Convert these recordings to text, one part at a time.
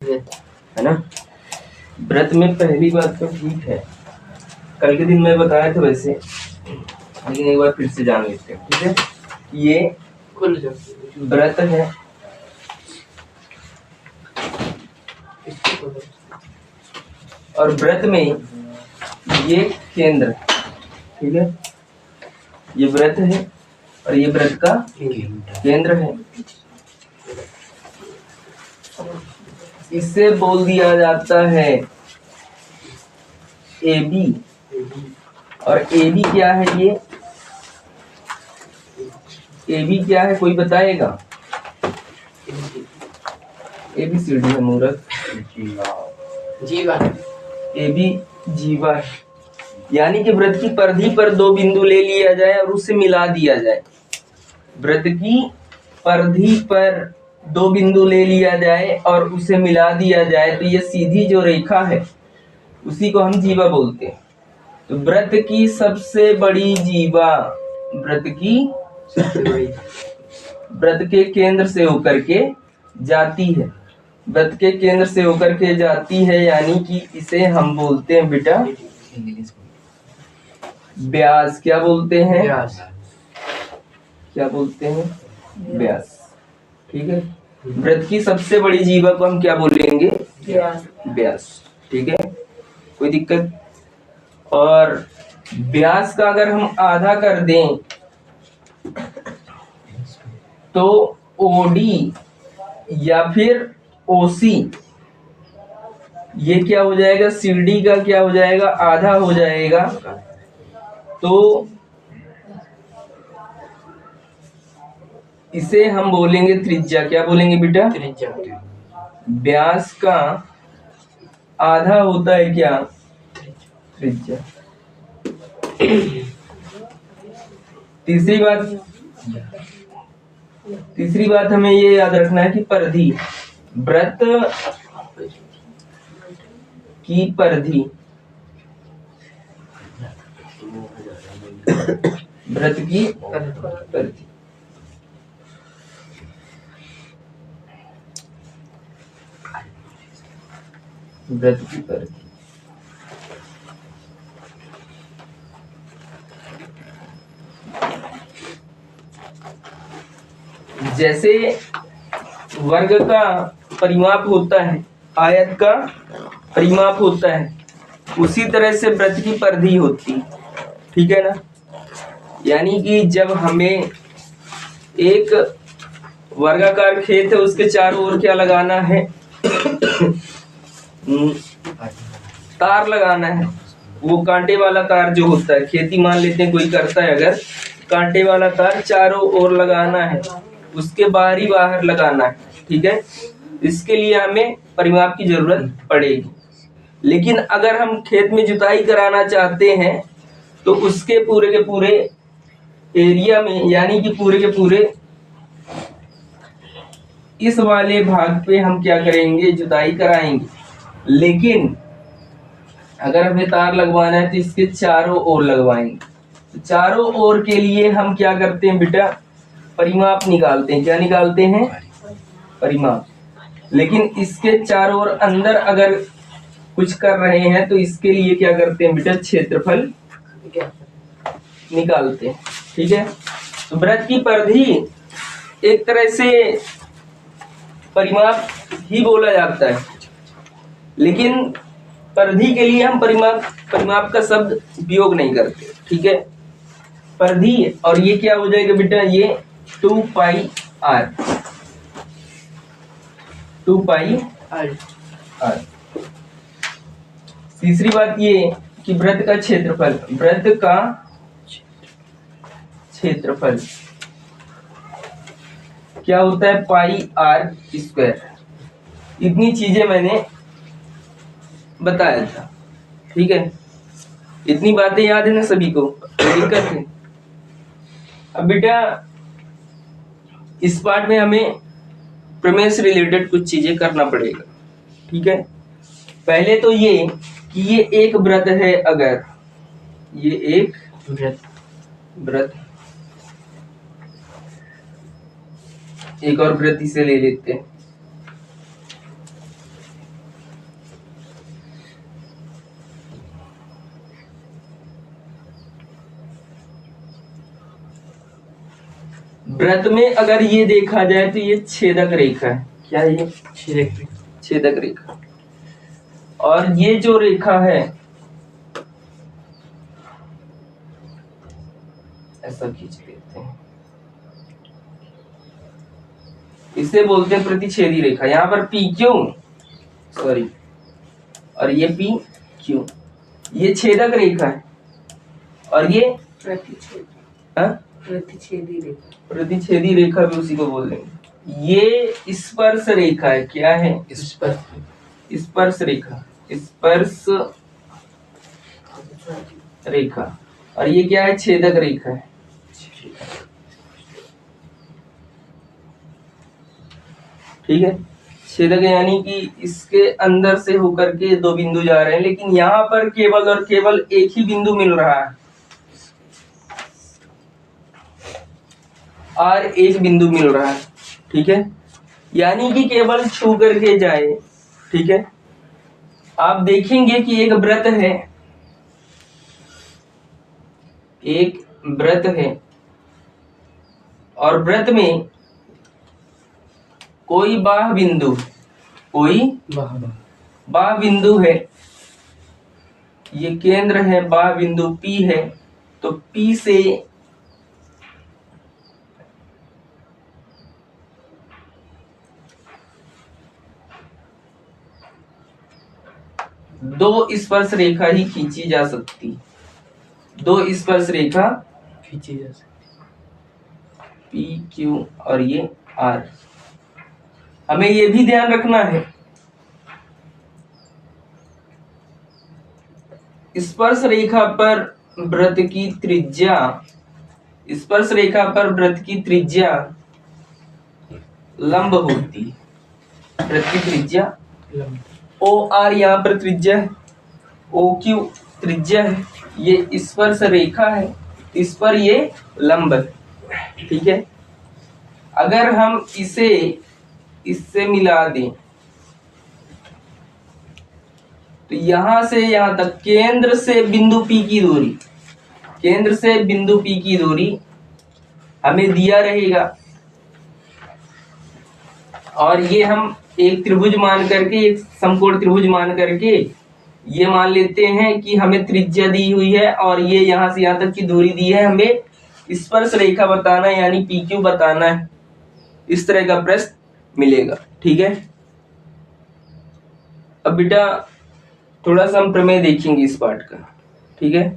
है ना। व्रत में पहली बात तो ठीक है, कल के दिन मैं बताया था वैसे, लेकिन एक बार फिर से जान लेते हैं। ठीक है, ये व्रत है, और व्रत में ये केंद्र, ठीक है, ये व्रत है और ये व्रत का केंद्र है। इससे बोल दिया जाता है AB, और AB क्या है? ये AB क्या है, कोई बताएगा? ABCD है मूर्ख, जीवा। AB जीवा है, यानी कि व्रत की परिधि पर दो बिंदु ले लिया जाए और उसे मिला दिया जाए। व्रत की परिधि पर दो बिंदु ले लिया जाए और उसे मिला दिया जाए, तो ये सीधी जो रेखा है उसी को हम जीवा बोलते हैं। तो व्रत की सबसे बड़ी जीवा, व्रत की व्रत के केंद्र से होकर के जाती है, व्रत के केंद्र से होकर के जाती है, यानी कि इसे हम बोलते हैं बेटा व्यास। क्या बोलते हैं? क्या बोलते हैं? व्यास। ठीक है, व्रत की सबसे बड़ी जीवा को हम क्या बोलेंगे? व्यास। ठीक है, कोई दिक्कत? और व्यास का अगर हम आधा कर दें तो OD या फिर OC, ये क्या हो जाएगा? CD का क्या हो जाएगा? आधा हो जाएगा। तो इसे हम बोलेंगे त्रिज्या। क्या बोलेंगे बेटा? त्रिज्या। व्यास का आधा होता है क्या? त्रिज्या। तीसरी बात हमें ये याद रखना है कि परिधि, व्रत की परिधि, व्रत की परिधि, व्रत की परिधि, जैसे वर्ग का परिमाप होता है, आयत का परिमाप होता है, उसी तरह से व्रत की परिधि होती है। ठीक है ना, यानी कि जब हमें एक वर्गाकार खेत है, उसके चारों ओर क्या लगाना है? तार लगाना है। वो कांटे वाला तार जो होता है, खेती मान लेते हैं कोई करता है, अगर कांटे वाला तार चारों ओर लगाना है, उसके बाहर ही बाहर लगाना है। ठीक है, इसके लिए हमें परिमाप की जरूरत पड़ेगी। लेकिन अगर हम खेत में जुताई कराना चाहते हैं तो उसके पूरे के पूरे एरिया में, यानी कि पूरे के पूरे इस वाले भाग पे हम क्या करेंगे? जुताई कराएंगे। लेकिन अगर हमें तार लगवाना है तो इसके चारों ओर लगवाएंगे। तो चारों ओर के लिए हम क्या करते हैं बेटा? परिमाप निकालते हैं। क्या निकालते हैं? परिमाप। लेकिन इसके चारों ओर अंदर अगर कुछ कर रहे हैं तो इसके लिए क्या करते हैं बेटा? क्षेत्रफल निकालते हैं। ठीक है, तो व्रत की परिधि एक तरह से परिमाप ही बोला जाता है, लेकिन परिधि के लिए हम परिमाप का शब्द उपयोग नहीं करते। ठीक है, परिधि, और ये क्या हो जाएगा बेटा? ये 2πr, 2πr। तीसरी बात ये कि व्रत का क्षेत्रफल, व्रत का क्षेत्रफल क्या होता है? πr²। इतनी चीजें मैंने बताया था। ठीक है, इतनी बातें याद है ना सभी को? दिक्कत है? अब बेटा इस पार्ट में हमें प्रमेय से रिलेटेड कुछ चीजें करना पड़ेगा। ठीक है, पहले तो ये कि ये एक व्रत है, अगर ये एक व्रत, एक और व्रत इसे ले लेते हैं। वृत्त में अगर ये देखा जाए तो ये छेदक रेखा है। क्या है ये? छेदक रेखा। और ये जो रेखा है ऐसा खींच देते हैं, इसे बोलते हैं प्रतिच्छेदी रेखा। यहाँ पर पी क्यू, सॉरी, और ये पी क्यू, ये छेदक रेखा है और ये प्रतिच्छेदी रेखा। प्रतिच्छेदी रेखा भी उसी को बोल देंगे। ये स्पर्श रेखा है। क्या है? स्पर्श रेखा, स्पर्श रेखा। और ये क्या है? छेदक रेखा है। ठीक है, छेदक यानी कि इसके अंदर से होकर के दो बिंदु जा रहे हैं, लेकिन यहाँ पर केवल और केवल एक ही बिंदु मिल रहा है और एक बिंदु मिल रहा है। ठीक है, यानी कि केवल छू करके जाए। ठीक है, आप देखेंगे कि एक वृत्त है, एक वृत्त है और वृत्त में कोई बाह्य बिंदु, कोई बाह्य बिंदु है। ये केंद्र है, बाह्य बिंदु P है। तो P से दो स्पर्श रेखा ही खींची जा सकती, दो स्पर्श रेखा खींची जा सकती, P Q और ये R। हमें ये भी ध्यान रखना है, स्पर्श रेखा पर वृत्त की त्रिज्या, स्पर्श रेखा पर वृत्त की त्रिज्या लंब होती है। वृत्त की त्रिज्या ओ आर यहाँ पर त्रिज्या है, ओ क्यू त्रिज्या है, ये स्पर्श रेखा है, इस पर ये लंब है। ठीक है, अगर हम इसे इससे मिला दें तो यहां से यहां तक केंद्र से बिंदु P की दूरी, केंद्र से बिंदु P की दूरी हमें दिया रहेगा। और ये हम एक त्रिभुज मान करके, एक समकोण त्रिभुज मान करके ये मान लेते हैं कि हमें त्रिज्या दी हुई है और ये यहां से यहां तक की दूरी दी है, हमें स्पर्श रेखा बताना है यानी PQ बताना है। इस तरह का प्रश्न मिलेगा। ठीक है, अब बेटा थोड़ा सा हम प्रमेय देखेंगे इस पाठ का। ठीक है,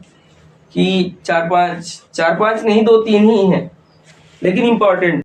कि चार पांच नहीं, 2-3 ही है लेकिन इंपॉर्टेंट।